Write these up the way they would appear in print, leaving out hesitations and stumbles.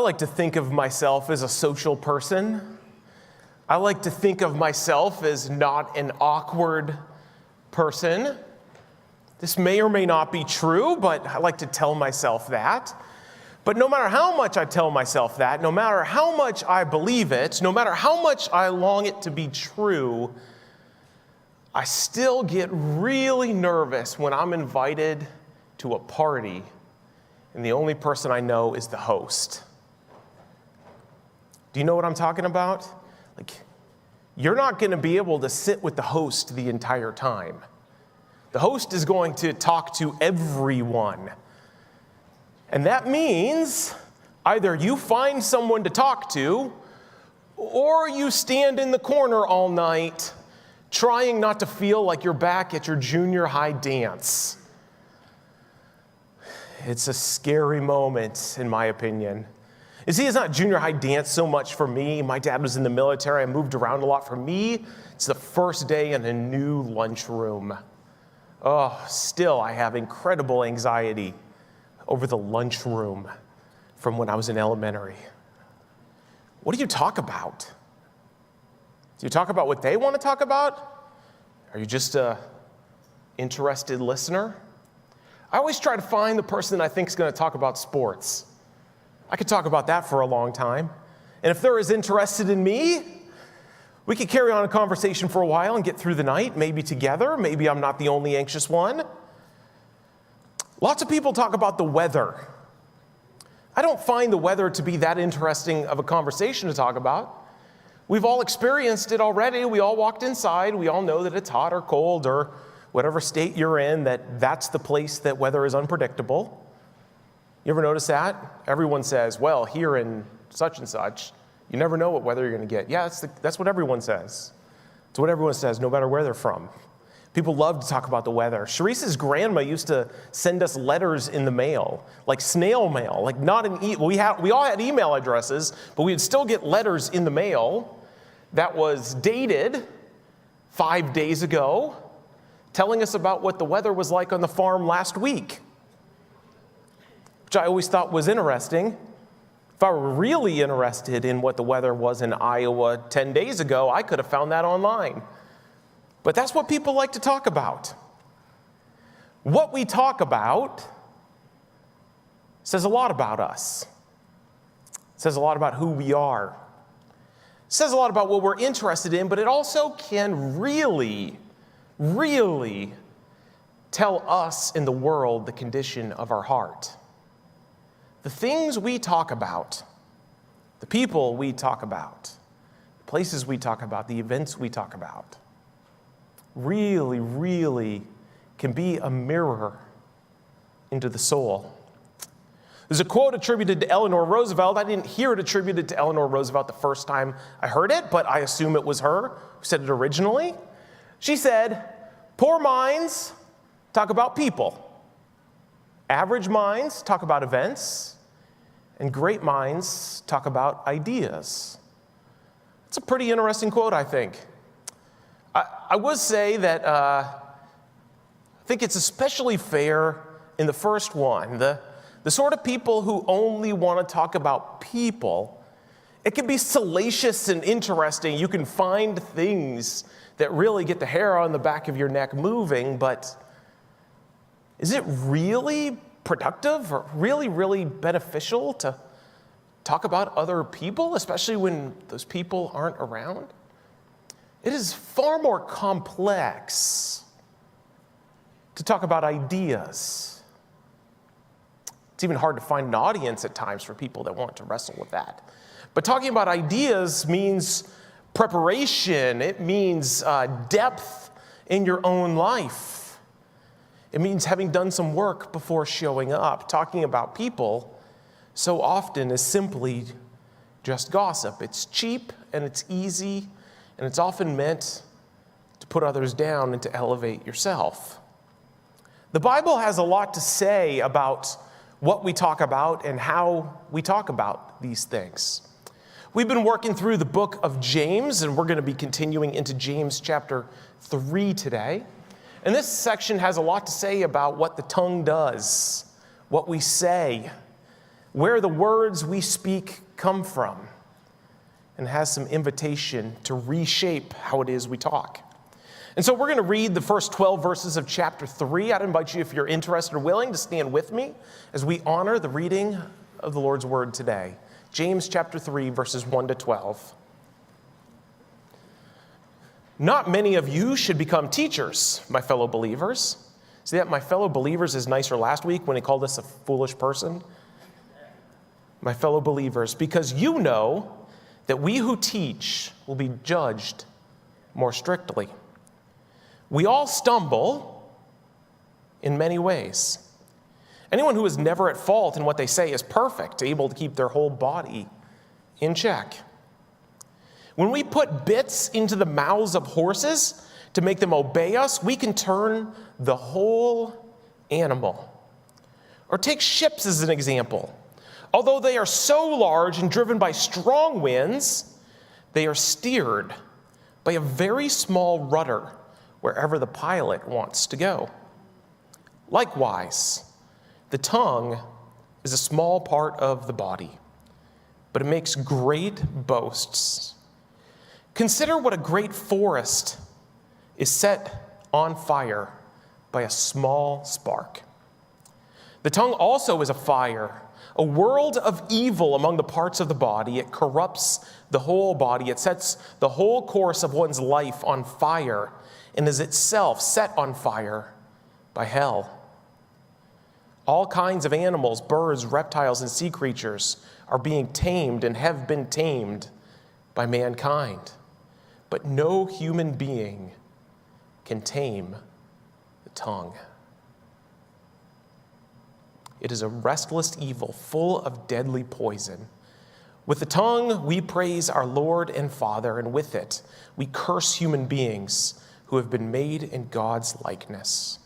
like to think of myself as a social person. I like to think of myself as not an awkward person. This may or may not be true, but I like to tell myself that. But no matter how much I tell myself that, no matter how much I believe it, no matter how much I long it to be true, I still get really nervous when I'm invited to a party and the only person I know is the host. Do you know what I'm talking about? Like, you're not going to be able to sit with the host the entire time. The host is going to talk to everyone. And that means either you find someone to talk to, or you stand in the corner all night trying not to feel like you're back at your junior high dance. It's a scary moment, in my opinion. You see, it's not junior high dance so much for me. My dad was in the military. I moved around a lot. For me, it's the first day in a new lunchroom. Oh, still, I have incredible anxiety over the lunchroom from when I was in elementary. What do you talk about? Do you talk about what they want to talk about? Are you just an interested listener? I always try to find the person that I think is going to talk about sports. I could talk about that for a long time. And if they're as interested in me, we could carry on a conversation for a while and get through the night, maybe together. Maybe I'm not the only anxious one. Lots of people talk about the weather. I don't find the weather to be that interesting of a conversation to talk about. We've all experienced it already. We all walked inside. We all know that it's hot or cold or whatever state you're in, that's the place that weather is unpredictable. You ever notice that? Everyone says, well, here in such and such, you never know what weather you're going to get. Yeah, that's what everyone says. It's what everyone says, no matter where they're from. People love to talk about the weather. Sharice's grandma used to send us letters in the mail, like snail mail, like not an we all had email addresses, but we'd still get letters in the mail that was dated 5 days ago, telling us about what the weather was like on the farm last week, which I always thought was interesting. If I were really interested in what the weather was in Iowa 10 days ago, I could have found that online. But that's what people like to talk about. What we talk about says a lot about us. It says a lot about who we are. It says a lot about what we're interested in, but it also can really tell us in the world the condition of our heart. The things we talk about, the people we talk about, the places we talk about, the events we talk about, really can be a mirror into the soul. There's a quote attributed to Eleanor Roosevelt. I didn't hear it attributed to Eleanor Roosevelt the first time I heard it, but I assume it was her who said it originally. She said, "Poor minds talk about people. Average minds talk about events. And great minds talk about ideas." It's a pretty interesting quote, I think. I would say that I think it's especially fair in the first one. The sort of people who only want to talk about people, it can be salacious and interesting. You can find things that really get the hair on the back of your neck moving, but is it really productive or really beneficial to talk about other people, especially when those people aren't around? It is far more complex to talk about ideas. It's even hard to find an audience at times for people that want to wrestle with that. But talking about ideas means preparation. It means depth in your own life. It means having done some work before showing up. Talking about people so often is simply just gossip. It's cheap and it's easy, and it's often meant to put others down and to elevate yourself. The Bible has a lot to say about what we talk about and how we talk about these things. We've been working through the book of James, and we're going to be continuing into James chapter 3 today. And this section has a lot to say about what the tongue does, what we say, where the words we speak come from, and has some invitation to reshape how it is we talk. And so we're going to read the first 12 verses of chapter 3. I'd invite you, if you're interested or willing, to stand with me as we honor the reading of the Lord's word today. James chapter 3, verses 1 to 12. Not many of you should become teachers, my fellow believers. See that? My fellow believers is nicer last week when he called us a foolish person. My fellow believers, because you know that we who teach will be judged more strictly. We all stumble in many ways. Anyone who is never at fault in what they say is perfect, able to keep their whole body in check. When we put bits into the mouths of horses to make them obey us, we can turn the whole animal. Or take ships as an example. Although they are so large and driven by strong winds, they are steered by a very small rudder wherever the pilot wants to go. Likewise, the tongue is a small part of the body, but it makes great boasts. Consider what a great forest is set on fire by a small spark. The tongue also is a fire, a world of evil among the parts of the body. It corrupts the whole body. It sets the whole course of one's life on fire and is itself set on fire by hell. All kinds of animals, birds, reptiles, and sea creatures are being tamed and have been tamed by mankind. But no human being can tame the tongue. It is a restless evil full of deadly poison. With the tongue, we praise our Lord and Father, and with it, we curse human beings who have been made in God's likeness.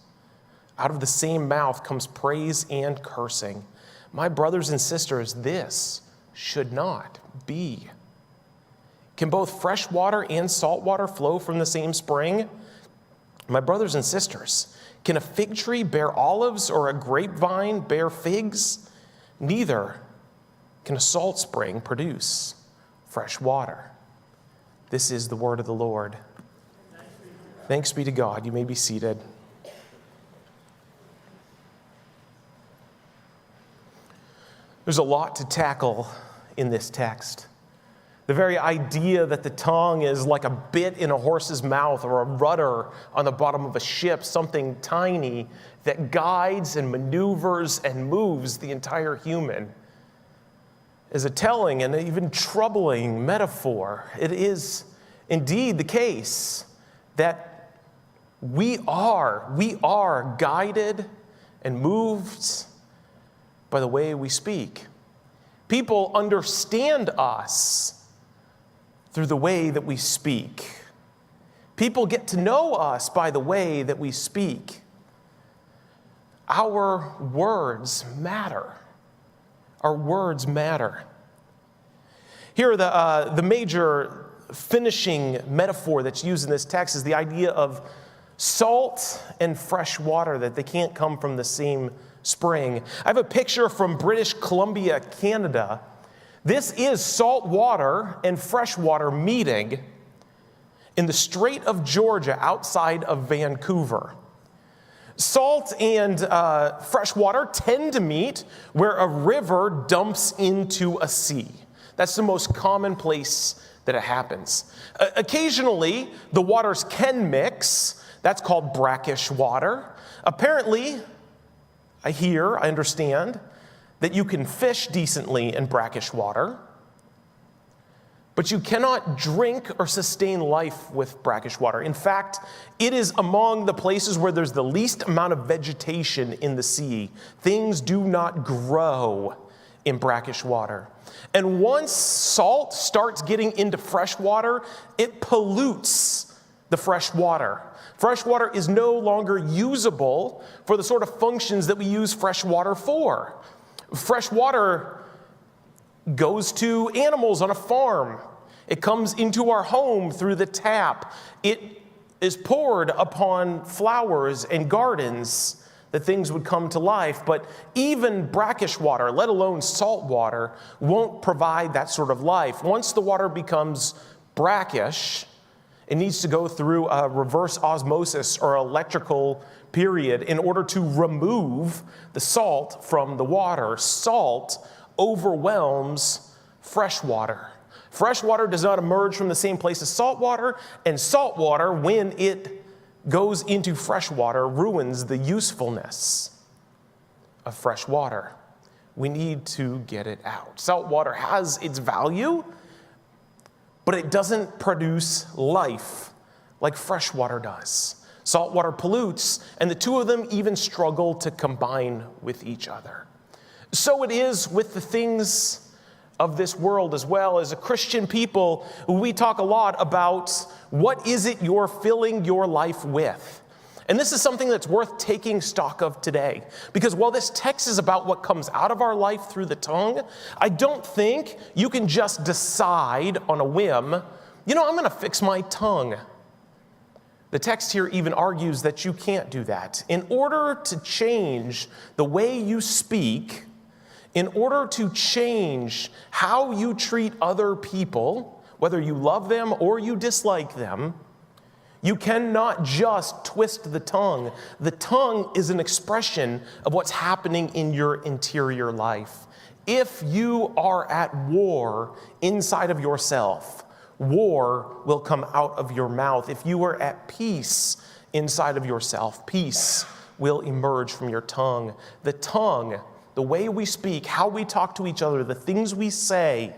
Out of the same mouth comes praise and cursing. My brothers and sisters, this should not be. Can both fresh water and salt water flow from the same spring? My brothers and sisters, can a fig tree bear olives or a grapevine bear figs? Neither can a salt spring produce fresh water. This is the word of the Lord. Thanks be to God. You may be seated. There's a lot to tackle in this text. The very idea that the tongue is like a bit in a horse's mouth or a rudder on the bottom of a ship, something tiny that guides and maneuvers and moves the entire human, is a telling and even troubling metaphor. It is indeed the case that we are guided and moved by the way we speak. People understand us through the way that we speak. People get to know us by the way that we speak. Our words matter. Our words matter. Here, the major finishing metaphor that's used in this text is the idea of salt and fresh water, that they can't come from the same spring. I have a picture from British Columbia, Canada. This is salt water and fresh water meeting in the Strait of Georgia outside of Vancouver. Salt and fresh water tend to meet where a river dumps into a sea. That's the most common place that it happens. Occasionally, the waters can mix. That's called brackish water. Apparently, I understand, that you can fish decently in brackish water, but you cannot drink or sustain life with brackish water. In fact, it is among the places where there's the least amount of vegetation in the sea. Things do not grow in brackish water. And once salt starts getting into fresh water, it pollutes the fresh water. Fresh water is no longer usable for the sort of functions that we use fresh water for. Fresh water goes to animals on a farm. It comes into our home through the tap. It is poured upon flowers and gardens that things would come to life. But even brackish water, let alone salt water, won't provide that sort of life. Once the water becomes brackish, it needs to go through a reverse osmosis or electrical period in order to remove the salt from the water. Salt overwhelms fresh water. Fresh water does not emerge from the same place as salt water, and salt water, when it goes into fresh water, ruins the usefulness of fresh water. We need to get it out. Salt water has its value, but it doesn't produce life like fresh water does. Salt water pollutes, and the two of them even struggle to combine with each other. So it is with the things of this world as well. As a Christian people, we talk a lot about what is it you're filling your life with. And this is something that's worth taking stock of today. Because while this text is about what comes out of our life through the tongue, I don't think you can just decide on a whim, I'm going to fix my tongue. The text here even argues that you can't do that. In order to change the way you speak, in order to change how you treat other people, whether you love them or you dislike them, you cannot just twist the tongue. The tongue is an expression of what's happening in your interior life. If you are at war inside of yourself, war will come out of your mouth. If you are at peace inside of yourself, peace will emerge from your tongue. The tongue, the way we speak, how we talk to each other, the things we say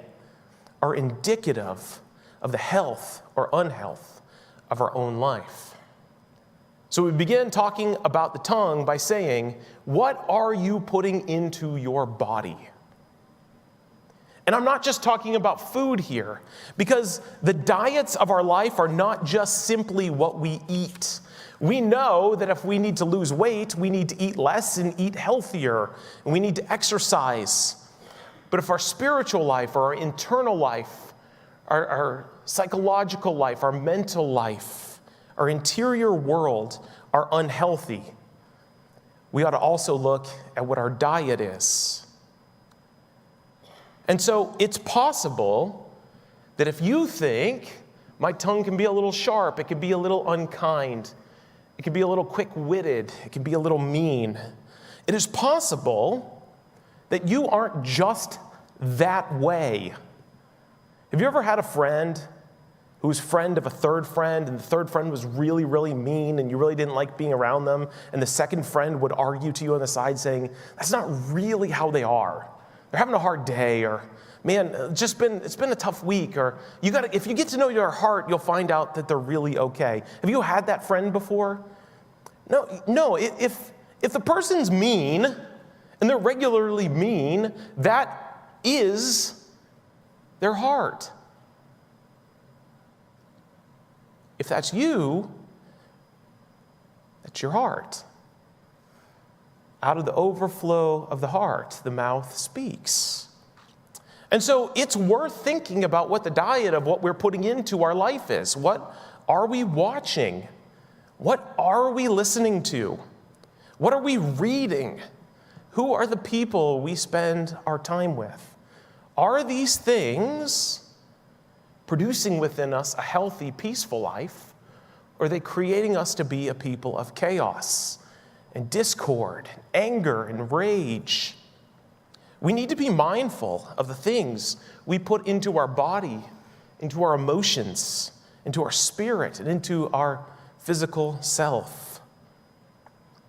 are indicative of the health or unhealth of our own life. So we begin talking about the tongue by saying, what are you putting into your body? And I'm not just talking about food here, because the diets of our life are not just simply what we eat. We know that if we need to lose weight, we need to eat less and eat healthier, and we need to exercise. But if our spiritual life or our internal life, our psychological life, our mental life, our interior world are unhealthy, we ought to also look at what our diet is. And so it's possible that if you think, my tongue can be a little sharp, it can be a little unkind, it can be a little quick-witted, it can be a little mean, it is possible that you aren't just that way. Have you ever had a friend who was friend of a third friend, and the third friend was really, really mean, and you really didn't like being around them, and the second friend would argue to you on the side saying, that's not really how they are. They're having a hard day, or man, it's been a tough week, or if you get to know your heart, you'll find out that they're really okay. Have you had that friend before? No. If the person's mean, and they're regularly mean, that is their heart. If that's you, that's your heart. Out of the overflow of the heart, the mouth speaks. And so it's worth thinking about what the diet of what we're putting into our life is. What are we watching? What are we listening to? What are we reading? Who are the people we spend our time with? Are these things producing within us a healthy, peaceful life, or are they creating us to be a people of chaos and discord, and anger, and rage? We need to be mindful of the things we put into our body, into our emotions, into our spirit, and into our physical self.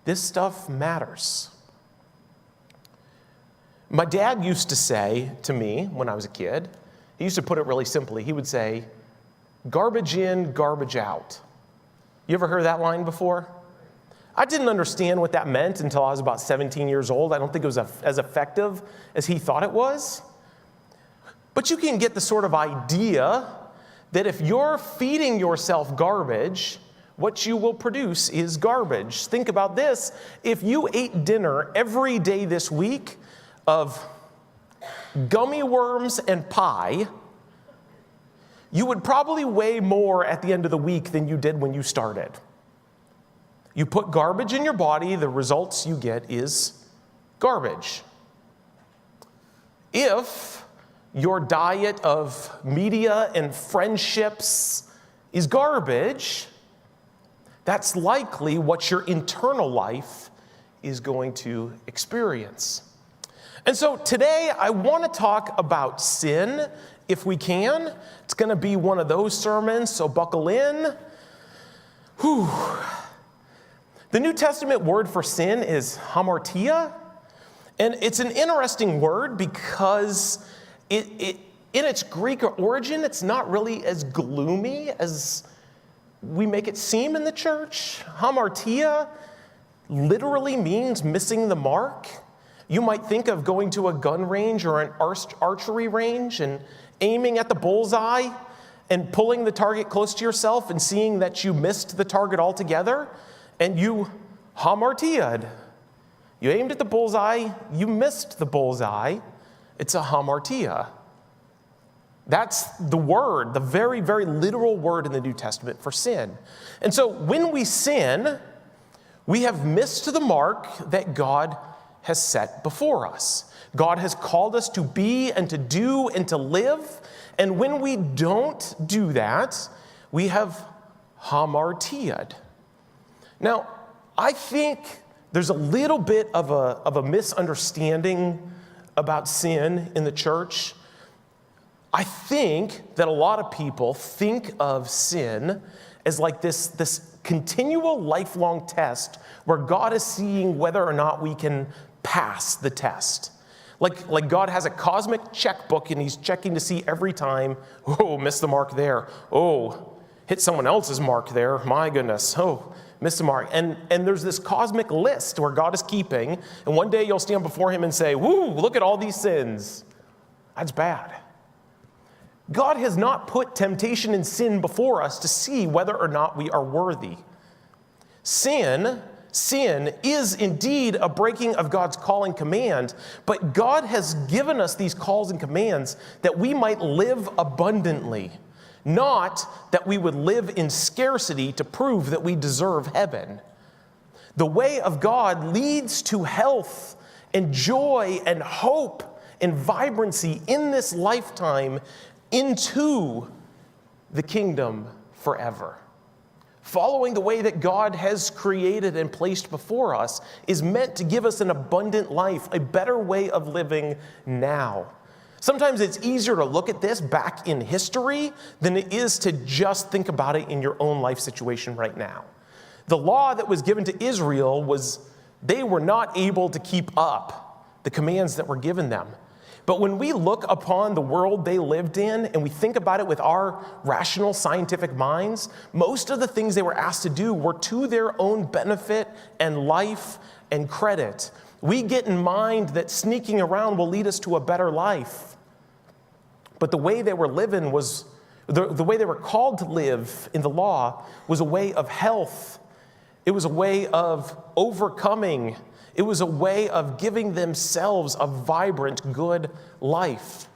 This stuff matters. My dad used to say to me when I was a kid, he used to put it really simply. He would say, garbage in, garbage out. You ever heard that line before? I didn't understand what that meant until I was about 17 years old. I don't think it was as effective as he thought it was. But you can get the sort of idea that if you're feeding yourself garbage, what you will produce is garbage. Think about this. If you ate dinner every day this week of gummy worms and pie, you would probably weigh more at the end of the week than you did when you started. You put garbage in your body, the results you get is garbage. If your diet of media and friendships is garbage, that's likely what your internal life is going to experience. And so today I want to talk about sin, if we can. It's going to be one of those sermons, so buckle in. Whew. The New Testament word for sin is hamartia, and it's an interesting word because in its Greek origin, it's not really as gloomy as we make it seem in the church. Hamartia literally means missing the mark. You might think of going to a gun range or an archery range and aiming at the bullseye and pulling the target close to yourself and seeing that you missed the target altogether, and you hamartia'd. You aimed at the bullseye, you missed the bullseye. It's a hamartia. That's the word, the very, very literal word in the New Testament for sin. And so when we sin, we have missed the mark that God has set before us. God has called us to be and to do and to live. And when we don't do that, we have hamartia'd. Now, I think there's a little bit of a misunderstanding about sin in the church. I think that a lot of people think of sin as like this continual lifelong test where God is seeing whether or not we can pass the test. Like God has a cosmic checkbook and he's checking to see every time, oh, missed the mark there. Oh, hit someone else's mark there. My goodness. Oh, missed the mark. And there's this cosmic list where God is keeping, and one day you'll stand before him and say, woo, look at all these sins. That's bad. God has not put temptation and sin before us to see whether or not we are worthy. Sin is indeed a breaking of God's call and command, but God has given us these calls and commands that we might live abundantly, not that we would live in scarcity to prove that we deserve heaven. The way of God leads to health and joy and hope and vibrancy in this lifetime into the kingdom forever. Following the way that God has created and placed before us is meant to give us an abundant life, a better way of living now. Sometimes it's easier to look at this back in history than it is to just think about it in your own life situation right now. The law that was given to Israel they were not able to keep up the commands that were given them. But when we look upon the world they lived in and we think about it with our rational scientific minds, most of the things they were asked to do were to their own benefit and life and credit. We get in mind that sneaking around will lead us to a better life. But the way they were living was, the way they were called to live in the law was a way of health. It was a way of overcoming. It was a way of giving themselves a vibrant, good life.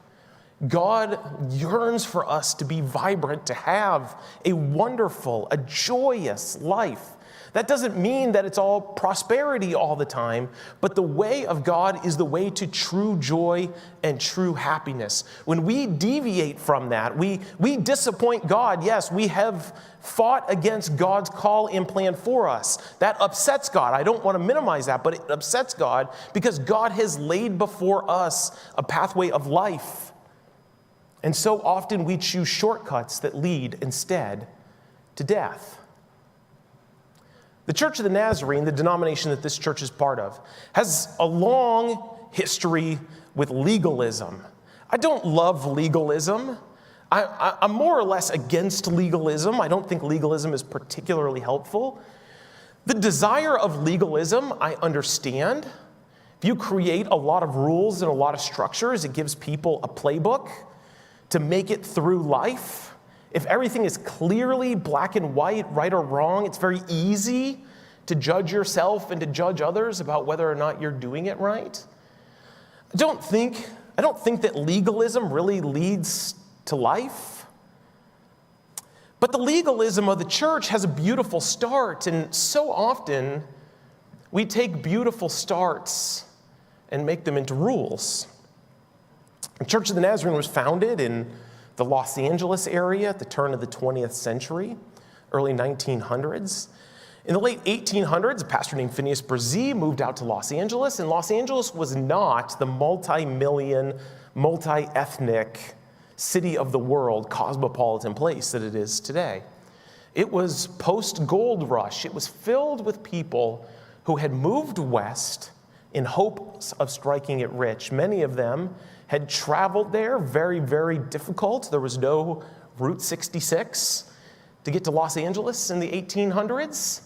God yearns for us to be vibrant, to have a wonderful, a joyous life. That doesn't mean that it's all prosperity all the time, but the way of God is the way to true joy and true happiness. When we deviate from that, we disappoint God. Yes, we have fought against God's call and plan for us. That upsets God. I don't want to minimize that, but it upsets God because God has laid before us a pathway of life. And so often we choose shortcuts that lead instead to death. The Church of the Nazarene, the denomination that this church is part of, has a long history with legalism. I don't love legalism. I'm more or less against legalism. I don't think legalism is particularly helpful. The desire of legalism, I understand. If you create a lot of rules and a lot of structures, it gives people a playbook to make it through life. If everything is clearly black and white, right or wrong, it's very easy to judge yourself and to judge others about whether or not you're doing it right. I don't think that legalism really leads to life. But the legalism of the church has a beautiful start, and so often we take beautiful starts and make them into rules. The Church of the Nazarene was founded in the Los Angeles area at the turn of the 20th century, early 1900s. In the late 1800s, a pastor named Phineas Bresee moved out to Los Angeles, and Los Angeles was not the multi-million, multi-ethnic city of the world, cosmopolitan place that it is today. It was post-gold rush. It was filled with people who had moved west in hopes of striking it rich. Many of them had traveled there, very, very difficult. There was no Route 66 to get to Los Angeles in the 1800s.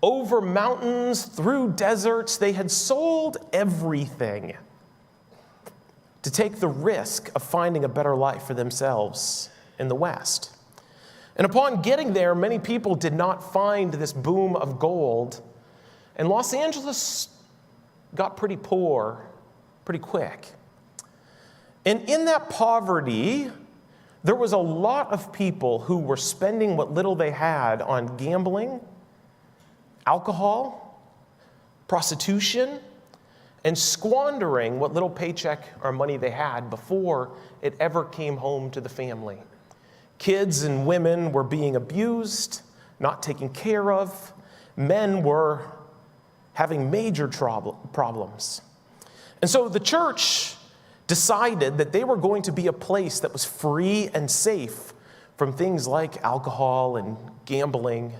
Over mountains, through deserts, they had sold everything to take the risk of finding a better life for themselves in the West. And upon getting there, many people did not find this boom of gold, and Los Angeles got pretty poor pretty quick. And in that poverty, there was a lot of people who were spending what little they had on gambling, alcohol, prostitution, and squandering what little paycheck or money they had before it ever came home to the family. Kids and women were being abused, not taken care of. Men were having major problems. And so the church decided that they were going to be a place that was free and safe from things like alcohol and gambling,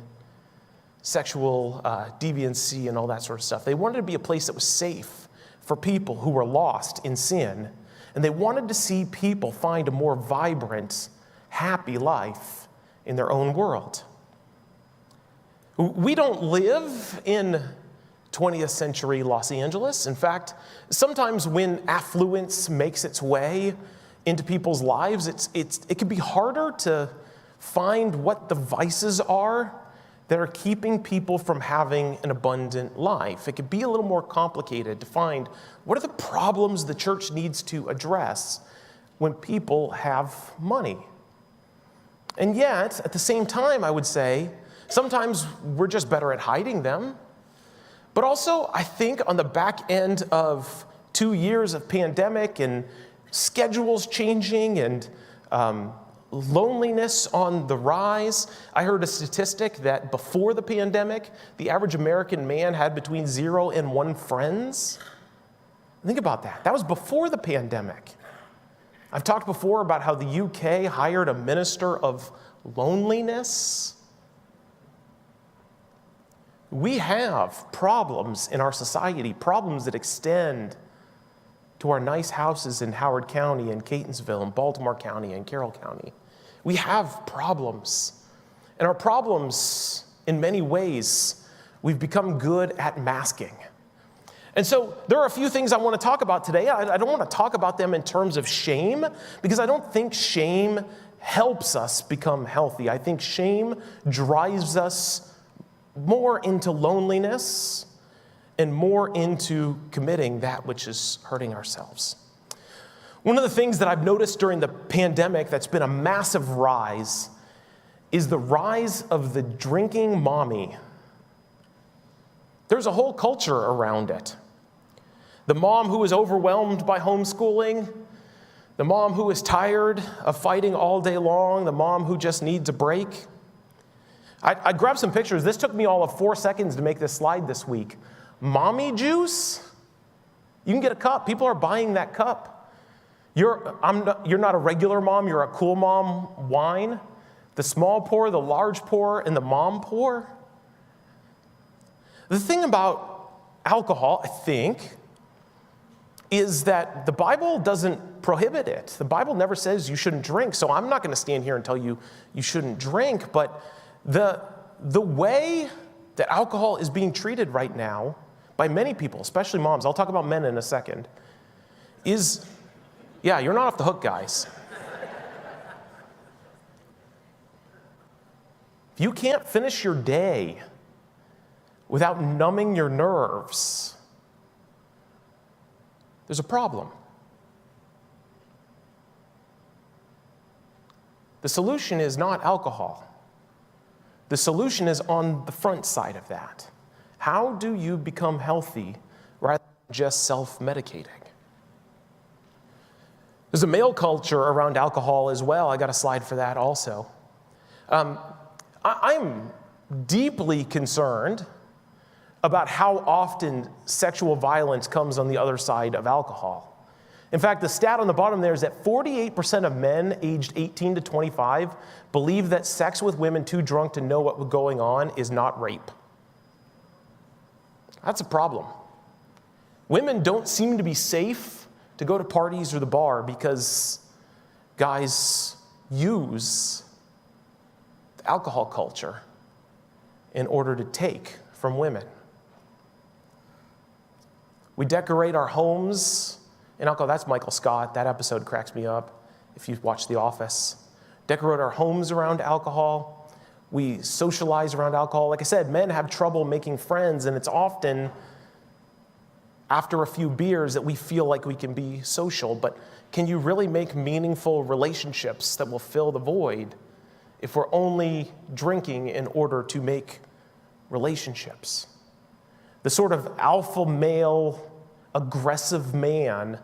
sexual deviancy, and all that sort of stuff. They wanted to be a place that was safe for people who were lost in sin. And they wanted to see people find a more vibrant, happy life in their own world. We don't live in 20th century Los Angeles. In fact, sometimes when affluence makes its way into people's lives, it can be harder to find what the vices are that are keeping people from having an abundant life. It could be a little more complicated to find what are the problems the church needs to address when people have money. And yet, at the same time, I would say, sometimes we're just better at hiding them. But also, I think on the back end of 2 years of pandemic and schedules changing and loneliness on the rise. I heard a statistic that before the pandemic, the average American man had between 0 and 1 friends. Think about that. That was before the pandemic. I've talked before about how the UK hired a minister of loneliness. We have problems in our society, problems that extend to our nice houses in Howard County and Catonsville and Baltimore County and Carroll County. We have problems. And our problems, in many ways, we've become good at masking. And so there are a few things I want to talk about today. I don't want to talk about them in terms of shame, because I don't think shame helps us become healthy. I think shame drives us more into loneliness and more into committing that which is hurting ourselves. One of the things that I've noticed during the pandemic that's been a massive rise is the rise of the drinking mommy. There's a whole culture around it. The mom who is overwhelmed by homeschooling, the mom who is tired of fighting all day long, the mom who just needs a break. I grabbed some pictures. This took me all of 4 seconds to make this slide this week. Mommy juice? You can get a cup. People are buying that cup. You're not a regular mom, you're a cool mom wine. The small pour, the large pour, and the mom pour. The thing about alcohol, I think, is that the Bible doesn't prohibit it. The Bible never says you shouldn't drink, so I'm not going to stand here and tell you you shouldn't drink, but the way that alcohol is being treated right now by many people, especially moms, I'll talk about men in a second, is, yeah, you're not off the hook, guys. If you can't finish your day without numbing your nerves, there's a problem. The solution is not alcohol. The solution is on the front side of that. How do you become healthy rather than just self-medicating? There's a male culture around alcohol as well. I got a slide for that also. I'm deeply concerned about how often sexual violence comes on the other side of alcohol. In fact, the stat on the bottom there is that 48% of men aged 18 to 25 believe that sex with women too drunk to know what was going on is not rape. That's a problem. Women don't seem to be safe to go to parties or the bar because guys use the alcohol culture in order to take from women. We decorate our homes in alcohol. That's Michael Scott. That episode cracks me up if you've watched The Office. Decorate our homes around alcohol. We socialize around alcohol. Like I said, men have trouble making friends, and it's often after a few beers that we feel like we can be social. But can you really make meaningful relationships that will fill the void if we're only drinking in order to make relationships? The sort of alpha male, aggressive man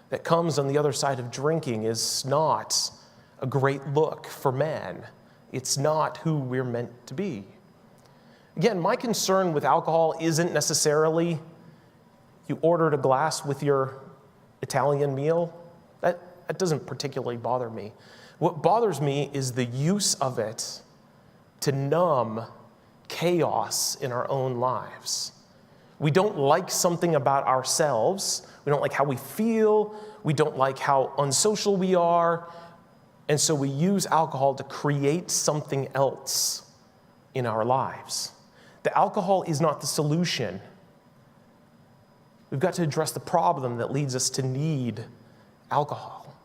that comes on the other side of drinking is not a great look for men. It's not who we're meant to be. Again, my concern with alcohol isn't necessarily you ordered a glass with your Italian meal. That doesn't particularly bother me. What bothers me is the use of it to numb chaos in our own lives. We don't like something about ourselves. We don't like how we feel. We don't like how unsocial we are. And so we use alcohol to create something else in our lives. The alcohol is not the solution. We've got to address the problem that leads us to need alcohol.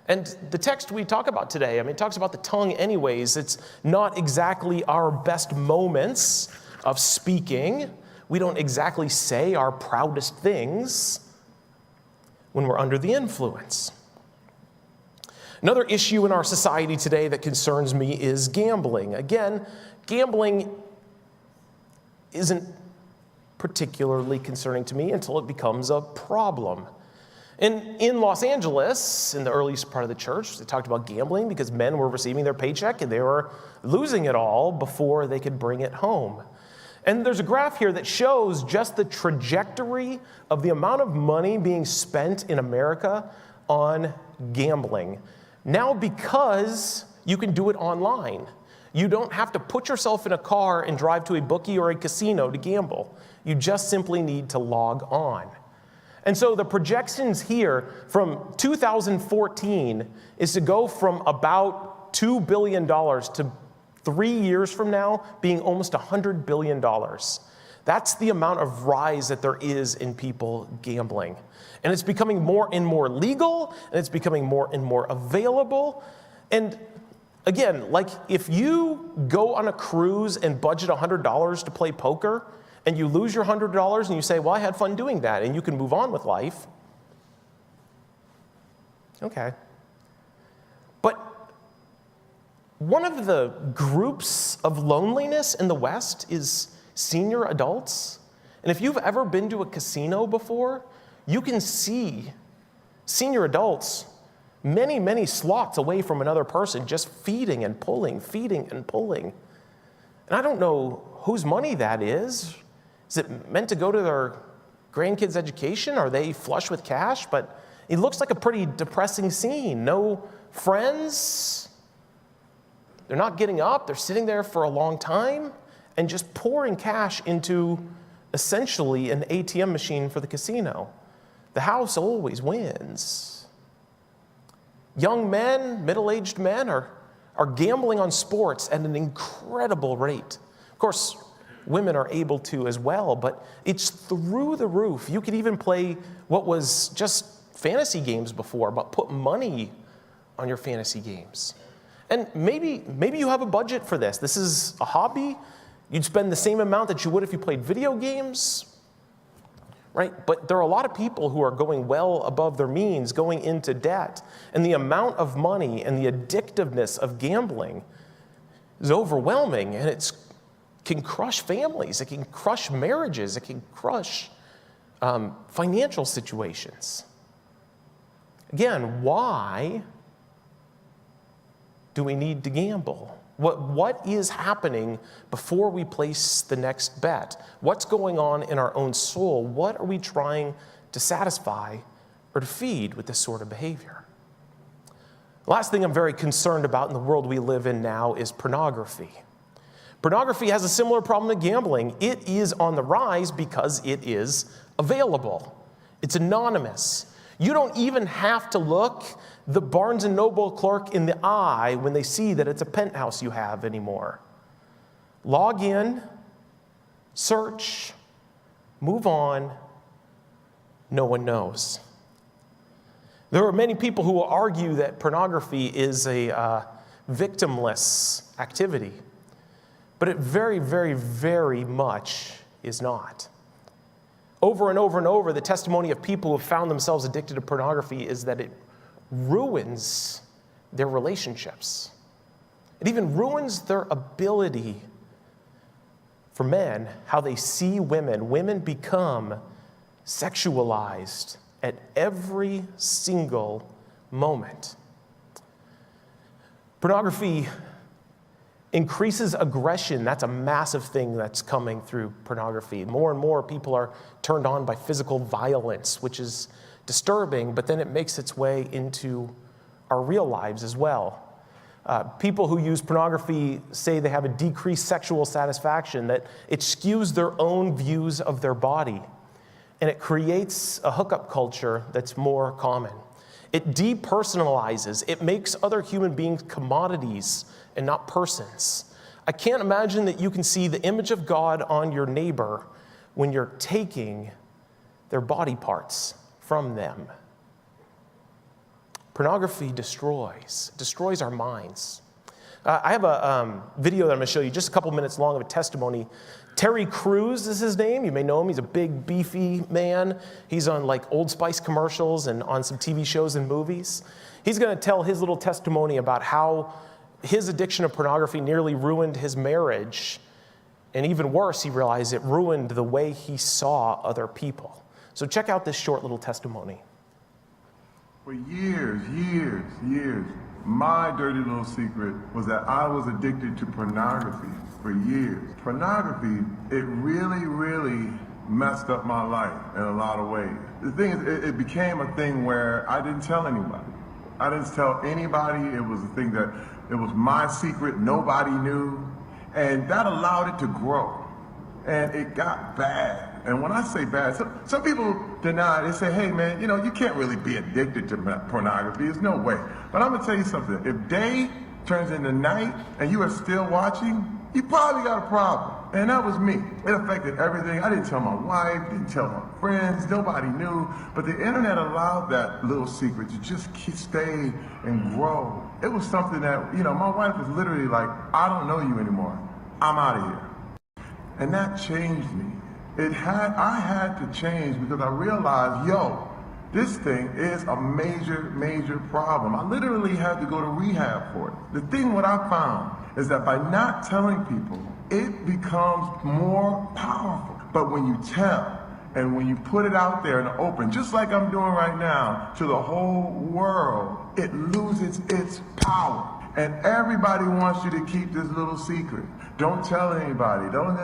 And the text we talk about today, it talks about the tongue anyways. It's not exactly our best moments of speaking. We don't exactly say our proudest things when we're under the influence. Another issue in our society today that concerns me is gambling. Again, gambling isn't particularly concerning to me until it becomes a problem. In Los Angeles, in the earliest part of the church, they talked about gambling because men were receiving their paycheck and they were losing it all before they could bring it home. And there's a graph here that shows just the trajectory of the amount of money being spent in America on gambling. Now, because you can do it online, you don't have to put yourself in a car and drive to a bookie or a casino to gamble. You just simply need to log on. And so the projections here from 2014 is to go from about $2 billion to 3 years from now being almost $100 billion. That's the amount of rise that there is in people gambling. And it's becoming more and more legal, and it's becoming more and more available. And again, like if you go on a cruise and budget $100 to play poker, and you lose your $100 and you say, well, I had fun doing that, and you can move on with life. Okay. But one of the groups of loneliness in the West is senior adults. And if you've ever been to a casino before, you can see senior adults many, many slots away from another person, just feeding and pulling. And I don't know whose money that is. Is it meant to go to their grandkids' education? Are they flush with cash? But it looks like a pretty depressing scene. No friends. They're not getting up. They're sitting there for a long time and just pouring cash into essentially an ATM machine for the casino. The house always wins. Young men, middle-aged men are gambling on sports at an incredible rate. Of course, women are able to as well, but it's through the roof. You could even play what was just fantasy games before, but put money on your fantasy games. And maybe you have a budget for this. This is a hobby. You'd spend the same amount that you would if you played video games, right? But there are a lot of people who are going well above their means, going into debt. And the amount of money and the addictiveness of gambling is overwhelming, and it can crush families, it can crush marriages, it can crush financial situations. Again, why do we need to gamble? What is happening before we place the next bet? What's going on in our own soul? What are we trying to satisfy or to feed with this sort of behavior? The last thing I'm very concerned about in the world we live in now is pornography. Pornography has a similar problem to gambling. It is on the rise because it is available. It's anonymous. You don't even have to look the Barnes & Noble clerk in the eye when they see that it's a penthouse you have anymore. Log in, search, move on. No one knows. There are many people who will argue that pornography is a victimless activity, but it very, very, very much is not. Over and over and over, the testimony of people who have found themselves addicted to pornography is that it ruins their relationships. It even ruins their ability for men, how they see women. Women become sexualized at every single moment. Pornography increases aggression. That's a massive thing that's coming through pornography. More and more people are turned on by physical violence, which is disturbing, but then it makes its way into our real lives as well. People who use pornography say they have a decreased sexual satisfaction, that it skews their own views of their body, and it creates a hookup culture that's more common. It depersonalizes. It makes other human beings commodities and not persons. I can't imagine that you can see the image of God on your neighbor when you're taking their body parts from them. Pornography destroys our minds. I have a video that I'm going to show you, just a couple minutes long, of a testimony. Terry Crews is his name. You may know him. He's a big, beefy man. He's on like Old Spice commercials and on some TV shows and movies. He's going to tell his little testimony about how his addiction to pornography nearly ruined his marriage. And even worse, he realized it ruined the way he saw other people. So check out this short little testimony. For years, my dirty little secret was that I was addicted to pornography for years. Pornography, it really messed up my life in a lot of ways. The thing is, it became a thing where I didn't tell anybody. I didn't tell anybody. It was a thing that, it was my secret, nobody knew. And that allowed it to grow. And it got bad. And when I say bad, some people deny, they say, hey man, you can't really be addicted to pornography. There's no way. But I'm gonna tell you something. If day turns into night and you are still watching, you probably got a problem. And that was me. It affected everything. I didn't tell my wife, didn't tell my friends, nobody knew. But the internet allowed that little secret to just stay and grow. It was something that, my wife was literally like, I don't know you anymore. I'm out of here. And that changed me. I had to change because I realized, this thing is a major problem. I literally had to go to rehab for it. The thing what I found is that by not telling people, it becomes more powerful. But when you tell, and when you put it out there in the open, just like I'm doing right now, to the whole world, it loses its power. And everybody wants you to keep this little secret. Don't tell anybody. Don't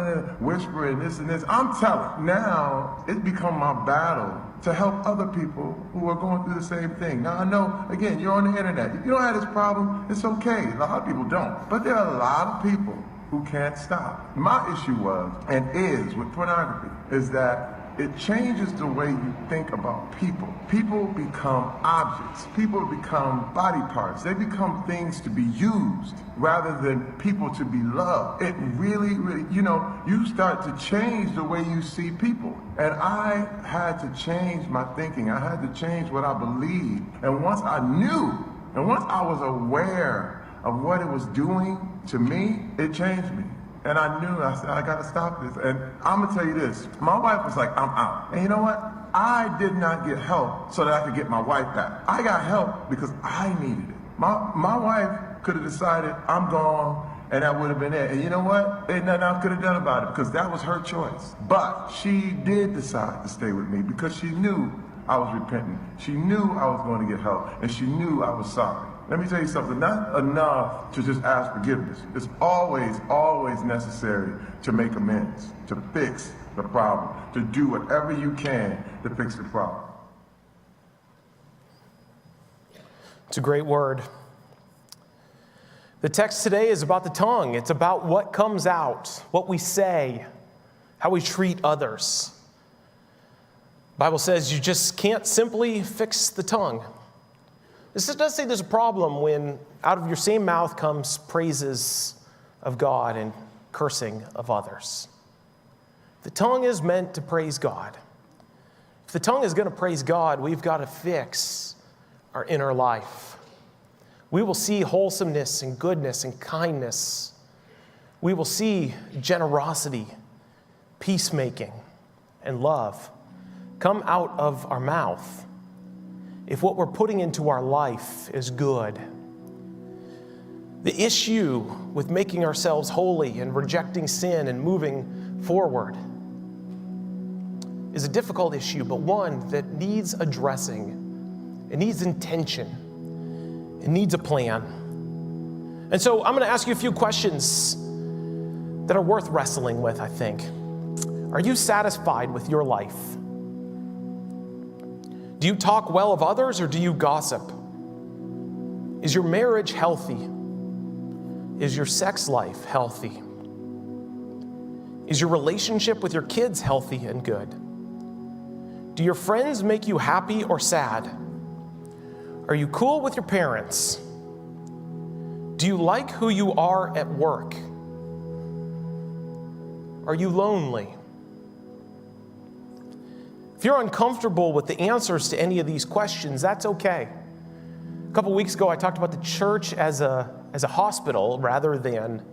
whisper and this and this. I'm telling. Now, it's become my battle to help other people who are going through the same thing. Now, I know, again, you're on the internet. If you don't have this problem, it's okay. A lot of people don't. But there are a lot of people who can't stop. My issue was, and is, with pornography, is that it changes the way you think about people. People become objects. People become body parts. They become things to be used rather than people to be loved. It really, you start to change the way you see people. And I had to change my thinking. I had to change what I believed. And once I knew, and once I was aware of what it was doing to me, it changed me. And I knew, I said, I gotta stop this. And I'm gonna tell you this, my wife was like, I'm out. And you know what? I did not get help so that I could get my wife back. I got help because I needed it. My wife could have decided, I'm gone, And that would have been it. And you know what? Ain't nothing I could have done about it because that was her choice. But she did decide to stay with me because she knew I was repentant. She knew I was going to get help. And she knew I was sorry. Let me tell you something, not enough to just ask forgiveness. It's always, always necessary to make amends, to fix the problem, to do whatever you can to fix the problem. It's a great word. The text today is about the tongue. It's about what comes out, what we say, how we treat others. The Bible says you just can't simply fix the tongue. This does say there's a problem when out of your same mouth comes praises of God and cursing of others. The tongue is meant to praise God. If the tongue is going to praise God, we've got to fix our inner life. We will see wholesomeness and goodness and kindness. We will see generosity, peacemaking, and love come out of our mouth if what we're putting into our life is good. The issue with making ourselves holy and rejecting sin and moving forward is a difficult issue, but one that needs addressing. It needs intention. It needs a plan. And so I'm going to ask you a few questions that are worth wrestling with, I think. Are you satisfied with your life? Do you talk well of others or do you gossip? Is your marriage healthy? Is your sex life healthy? Is your relationship with your kids healthy and good? Do your friends make you happy or sad? Are you cool with your parents? Do you like who you are at work? Are you lonely? If you're uncomfortable with the answers to any of these questions, that's okay. A couple weeks ago, I talked about the church as a hospital rather than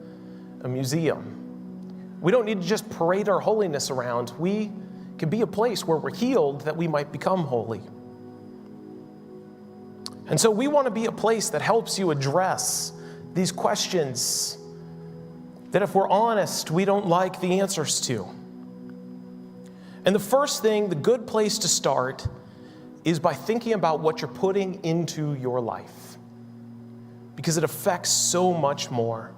a museum. We don't need to just parade our holiness around. We can be a place where we're healed that we might become holy. And so we want to be a place that helps you address these questions that, if we're honest, we don't like the answers to. And the first thing, the good place to start, is by thinking about what you're putting into your life, because it affects so much more.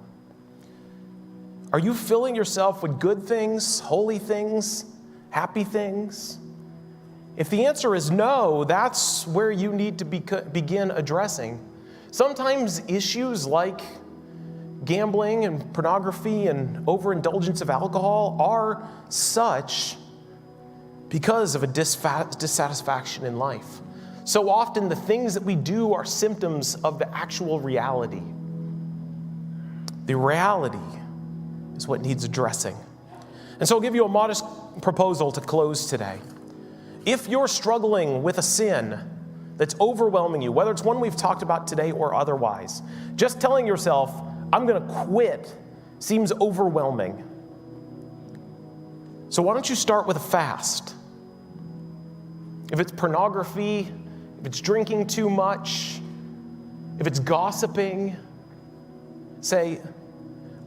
Are you filling yourself with good things, holy things, happy things? If the answer is no, that's where you need to begin addressing. Sometimes issues like gambling and pornography and overindulgence of alcohol are such because of a dissatisfaction in life. So often the things that we do are symptoms of the actual reality. The reality is what needs addressing. And so I'll give you a modest proposal to close today. If you're struggling with a sin that's overwhelming you, whether it's one we've talked about today or otherwise, just telling yourself, I'm going to quit, seems overwhelming. So why don't you start with a fast? If it's pornography, if it's drinking too much, if it's gossiping, say,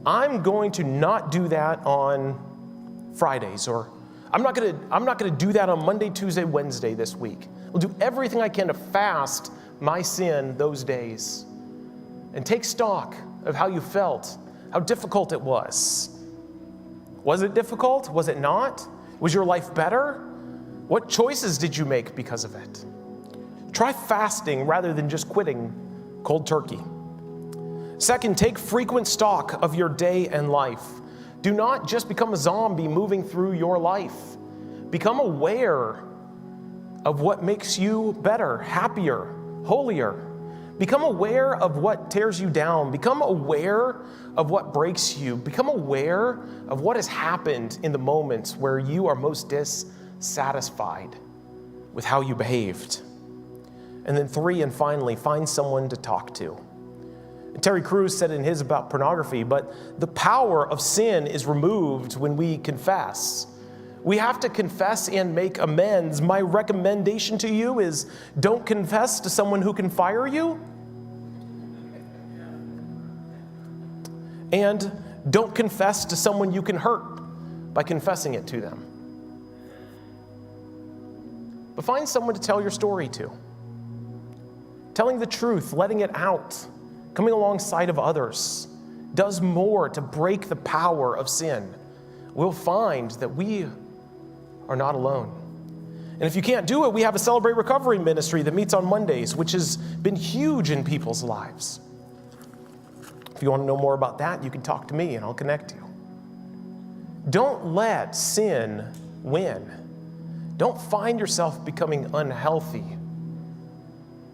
I'm going to not do that on Fridays, or I'm not going to do that on Monday, Tuesday, Wednesday this week. I'll do everything I can to fast my sin those days. And take stock of how you felt, how difficult it was. Was it difficult? Was it not? Was your life better? What choices did you make because of it? Try fasting rather than just quitting cold turkey. Second, take frequent stock of your day and life. Do not just become a zombie moving through your life. Become aware of what makes you better, happier, holier. Become aware of what tears you down. Become aware of what breaks you. Become aware of what has happened in the moments where you are most dissatisfied with how you behaved. And then 3, and finally, find someone to talk to. Terry Crews said in his about pornography, but the power of sin is removed when we confess. We have to confess and make amends. My recommendation to you is don't confess to someone who can fire you. And don't confess to someone you can hurt by confessing it to them. But find someone to tell your story to. Telling the truth, letting it out, coming alongside of others does more to break the power of sin. We'll find that we are not alone. And if you can't do it, we have a Celebrate Recovery ministry that meets on Mondays, which has been huge in people's lives. If you want to know more about that, you can talk to me and I'll connect you. Don't let sin win. Don't find yourself becoming unhealthy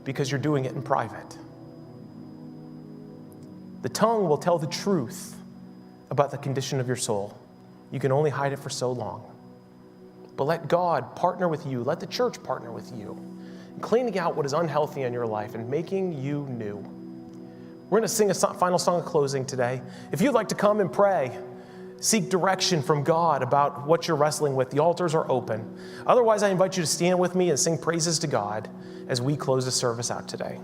because you're doing it in private. The tongue will tell the truth about the condition of your soul. You can only hide it for so long. But let God partner with you. Let the church partner with you in cleaning out what is unhealthy in your life and making you new. We're going to sing a final song of closing today. If you'd like to come and pray, seek direction from God about what you're wrestling with, the altars are open. Otherwise, I invite you to stand with me and sing praises to God as we close the service out today.